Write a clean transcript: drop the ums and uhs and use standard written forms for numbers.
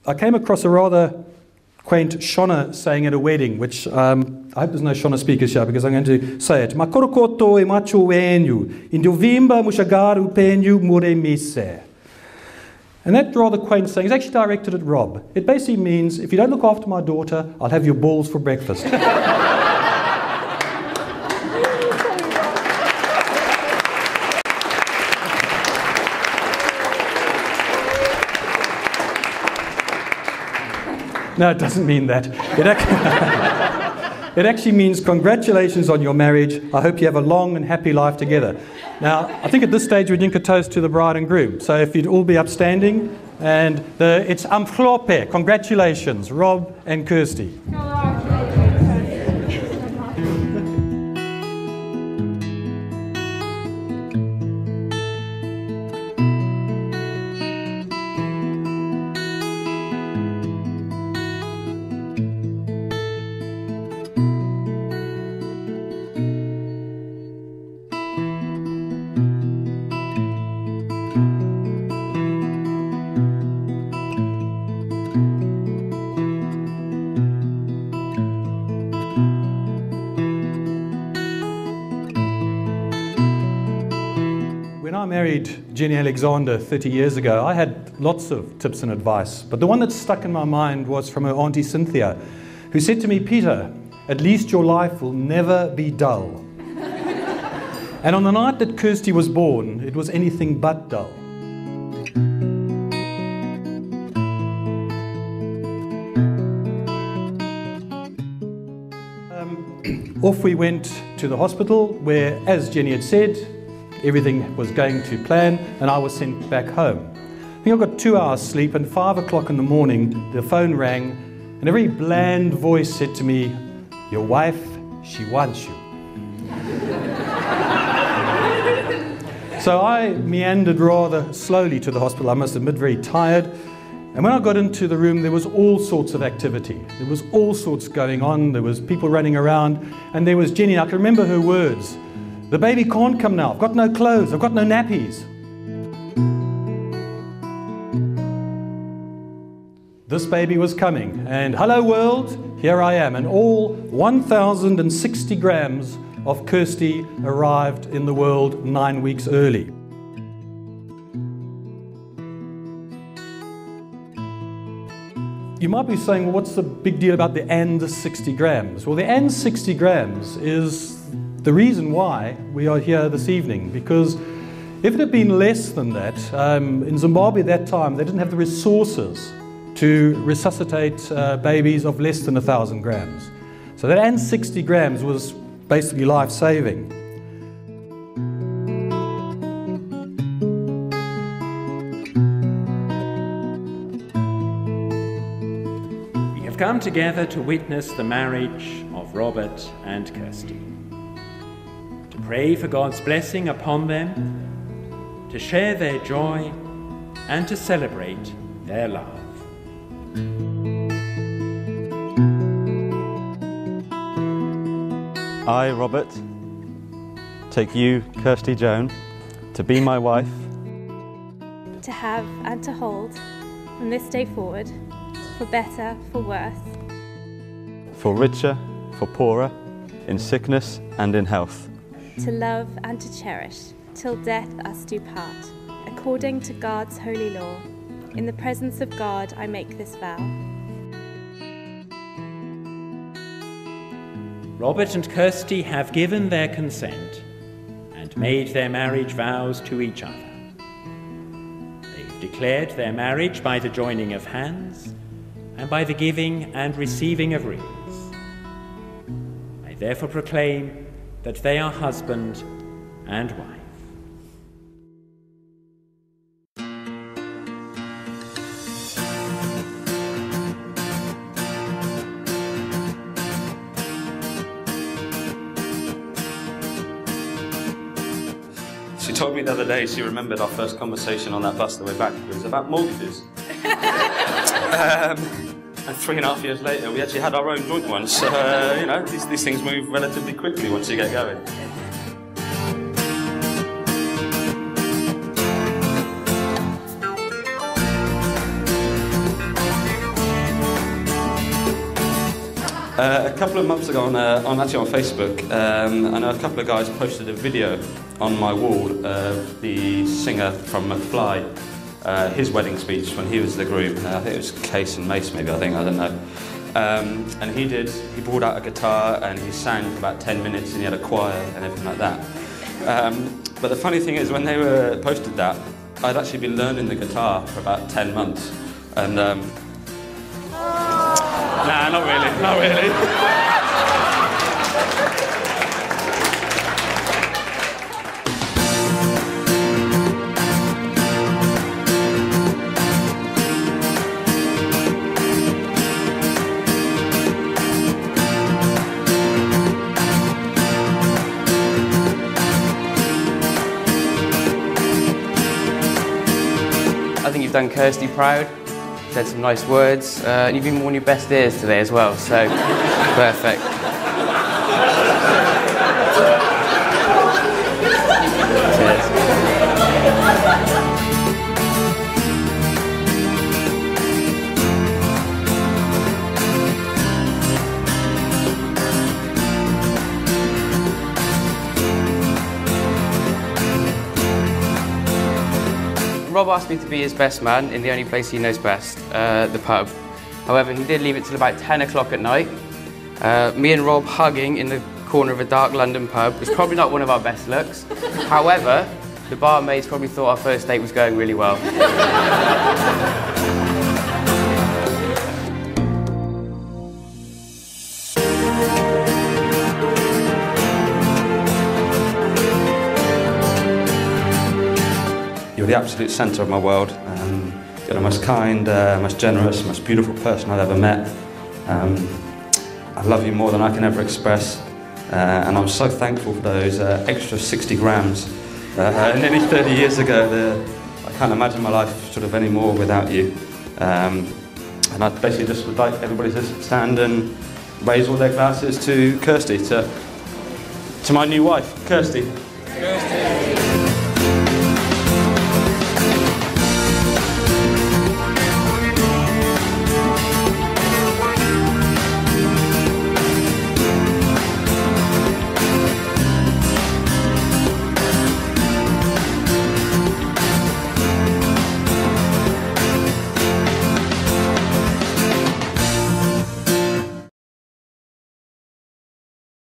I came across a rather quaint Shona saying at a wedding, which I hope there's no Shona speakers here because I'm going to say it. Ma korokoto e macho wenyu, indovimba mushagaru penyu more mise. And that rather quaint saying is actually directed at Rob. It basically means, if you don't look after my daughter, I'll have your balls for breakfast. No, it doesn't mean that. It actually means congratulations on your marriage. I hope you have a long and happy life together. Now, I think at this stage we drink a toast to the bride and groom. So if you'd all be upstanding, and it's amflope. Congratulations, Rob and Kirsty. When I married Jenny Alexander 30 years ago, I had lots of tips and advice, but the one that stuck in my mind was from her auntie Cynthia, who said to me, "Peter, at least your life will never be dull." And on the night that Kirsty was born, it was anything but dull. Off we went to the hospital where, as Jenny had said, everything was going to plan and I was sent back home. I think I got 2 hours sleep, and 5 o'clock in the morning the phone rang and a very bland voice said to me, "Your wife, she wants you." So I meandered rather slowly to the hospital, I must admit, very tired. And when I got into the room, there was all sorts of activity. There was all sorts going on. There was people running around, and there was Jenny. I can remember her words. "The baby can't come now. I've got no clothes. I've got no nappies." This baby was coming, and hello world, here I am. And all 1,060 grams of Kirsty arrived in the world 9 weeks early. You might be saying, well, what's the big deal about the and 60 grams? Well, the and 60 grams is the reason why we are here this evening, because if it had been less than that, in Zimbabwe at that time, they didn't have the resources to resuscitate babies of less than 1,000 grams. So that and 60 grams was basically life-saving. Come together to witness the marriage of Robert and Kirsty, to pray for God's blessing upon them, to share their joy and to celebrate their love. I, Robert, take you, Kirsty Joan, to be my wife, to have and to hold from this day forward, for better, for worse, for richer, for poorer, in sickness and in health, to love and to cherish, till death us do part, according to God's holy law. In the presence of God I make this vow. Robert and Kirsty have given their consent and made their marriage vows to each other. They've declared their marriage by the joining of hands and by the giving and receiving of rings. I therefore proclaim that they are husband and wife. She told me the other day she remembered our first conversation on that bus the way back. It was about mortgages. And 3.5 years later, we actually had our own joint one. So, you know, these things move relatively quickly once you get going. A couple of months ago, actually on Facebook, I know a couple of guys posted a video on my wall of the singer from McFly, his wedding speech when he was the groom. I think it was Case and Mace, maybe, I don't know. And he brought out a guitar and he sang for about 10 minutes and he had a choir and everything like that. But the funny thing is, when they were posted that, I'd actually been learning the guitar for about 10 months. And nah, not really, not really. I think you've done Kirsty proud, said some nice words, and you've even worn your best ears today as well, so perfect. Cheers. Rob asked me to be his best man in the only place he knows best, the pub. However, he did leave it till about 10 o'clock at night. Me and Rob hugging in the corner of a dark London pub was probably not one of our best looks. However, the barmaids probably thought our first date was going really well. You're the absolute centre of my world. You're the most kind, most generous, most beautiful person I've ever met. I love you more than I can ever express. And I'm so thankful for those extra 60 grams nearly 30 years ago. I can't imagine my life sort of anymore without you. And I basically just would like everybody to stand and raise all their glasses to Kirsty, to my new wife, Kirsty.